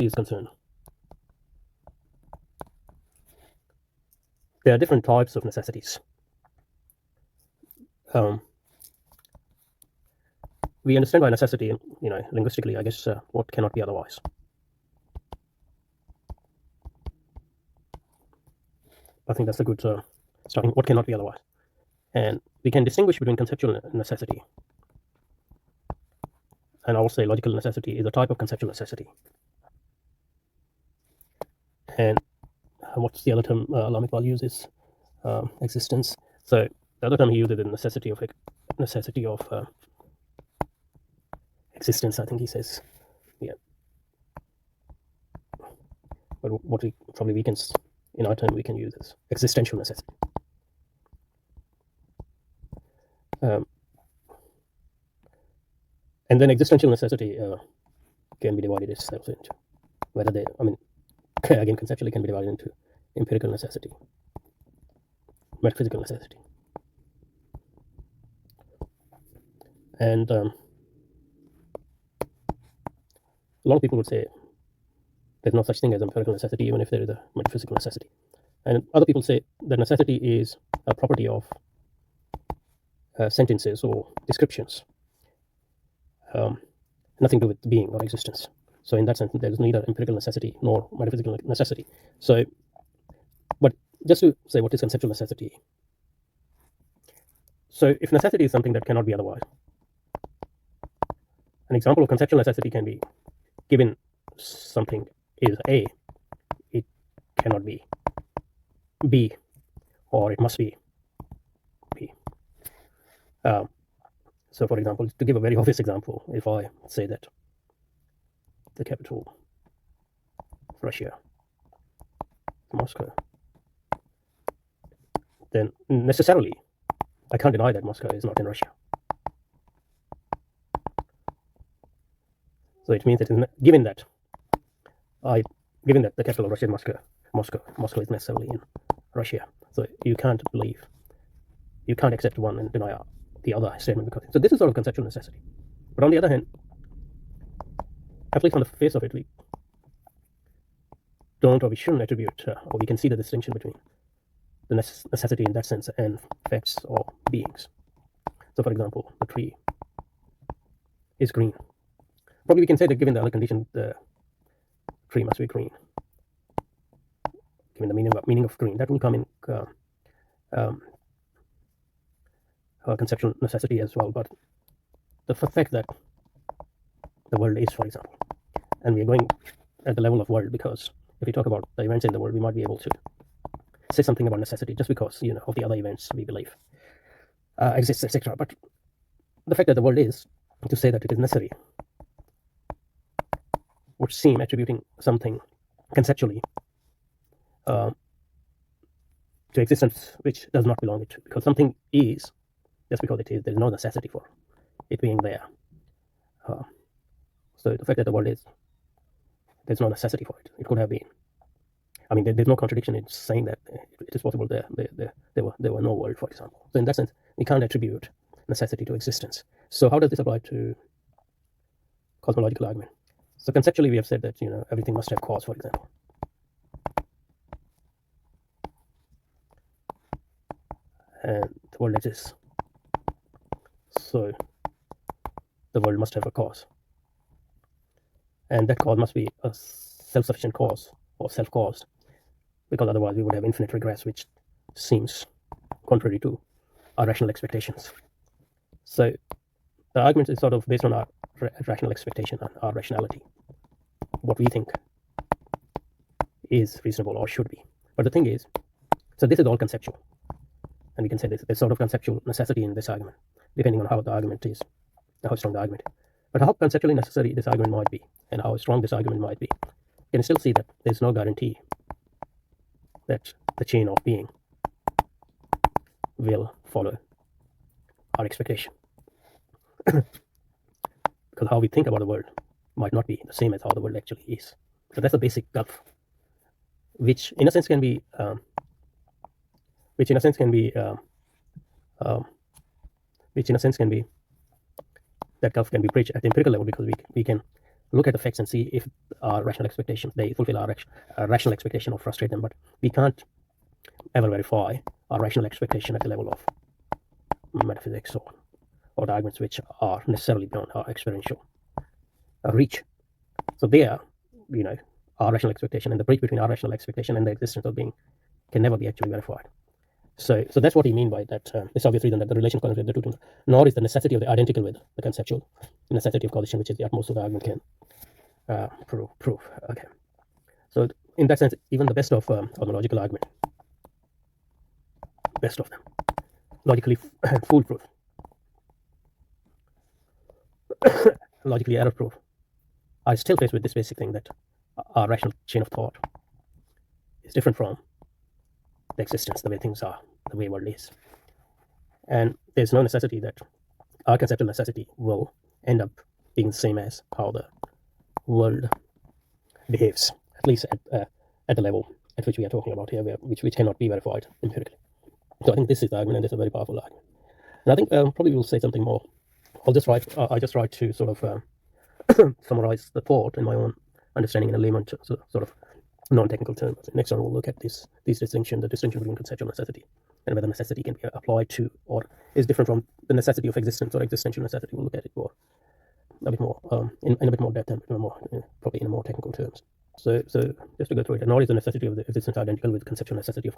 is concerned, there are different types of necessities. We understand by necessity, linguistically, I guess, what cannot be otherwise. I think that's a good starting. What cannot be otherwise, and we can distinguish between conceptual necessity, and I will say logical necessity is a type of conceptual necessity. And what's the other term Lam Iqbal uses? Existence. So the other term he uses is necessity of existence. I think he says, yeah. But what we probably in our term we can use is existential necessity. And then existential necessity can be divided itself into whether they, again, conceptually can be divided into empirical necessity, metaphysical necessity. And a lot of people would say there's no such thing as empirical necessity, even if there is a metaphysical necessity. And other people say that necessity is a property of sentences or descriptions, nothing to do with being or existence. So in that sense, there is neither empirical necessity nor metaphysical necessity. So, but just to say what is conceptual necessity. So if necessity is something that cannot be otherwise, an example of conceptual necessity can be given something is A, it cannot be B, or it must be B. So for example, to give a very obvious example, if I say that the capital of Russia, Moscow, then necessarily I can't deny that Moscow is not in Russia. So it means that given that the capital of Russia is Moscow is necessarily in Russia. So you can't accept one and deny the other statement. So this is sort of conceptual necessity. But on the other hand, at least on the face of it, we don't, or we shouldn't attribute, or we can see the distinction between the necessity in that sense and facts or beings. So for example, the tree is green. Probably we can say that given the other condition, the tree must be green. Given the meaning of green, that will come in conceptual necessity as well. But the fact that the world is, for example, and we are going at the level of world, because if we talk about the events in the world, we might be able to say something about necessity just because of the other events we believe exist, etc. But the fact that the world is, to say that it is necessary would seem attributing something conceptually to existence which does not belong to, because something is just because it is. There's no necessity for it being there. So the fact that the world is, there's no necessity for it. It could have been. There's no contradiction in saying that it is possible there were no world, for example. So in that sense, we can't attribute necessity to existence. So how does this apply to cosmological argument? So conceptually, we have said that everything must have cause, for example. And the world exists. So the world must have a cause. And that cause must be a self-sufficient cause or self-caused, because otherwise we would have infinite regress, which seems contrary to our rational expectations. So the argument is sort of based on our rational expectation and our rationality, what we think is reasonable or should be. But the thing is, so this is all conceptual, and we can say there's sort of conceptual necessity in this argument, depending on how the argument is, how strong the argument is. But how conceptually necessary this argument might be, and how strong this argument might be, you can still see that there's no guarantee that the chain of being will follow our expectation. Because how we think about the world might not be the same as how the world actually is. So that's a basic gulf, which in a sense can be that gulf can be bridged at the empirical level, because we can look at the facts and see if our rational expectations, they fulfill our rational expectation or frustrate them. But we can't ever verify our rational expectation at the level of metaphysics or the arguments which are necessarily beyond our experiential reach. So there, our rational expectation and the break between our rational expectation and the existence of being can never be actually verified. So that's what he mean by that. It's obvious reason that the relation between the two terms, nor is the necessity of the identical with the conceptual necessity of causation, which is the utmost of the argument can prove. Okay. So in that sense, even the best of cosmological argument, best of them, logically foolproof, logically error-proof, are still faced with this basic thing that our rational chain of thought is different from the existence, the way things are, the way world is. And there's no necessity that our conceptual necessity will end up being the same as how the world behaves, at least at the level at which we are talking about here, which cannot be verified empirically. So I think this is the argument, and this is a very powerful argument. And I think probably we'll say something more. I just try to sort of summarize the thought in my own understanding in a layman sort of non-technical terms. Next time we'll look at these distinctions, the distinction between conceptual necessity and whether necessity can be applied to or is different from the necessity of existence or existential necessity. We'll look at it more a bit more in a bit more depth and probably in more technical terms. So just to go through it, nor is the necessity of the existence identical with conceptual necessity of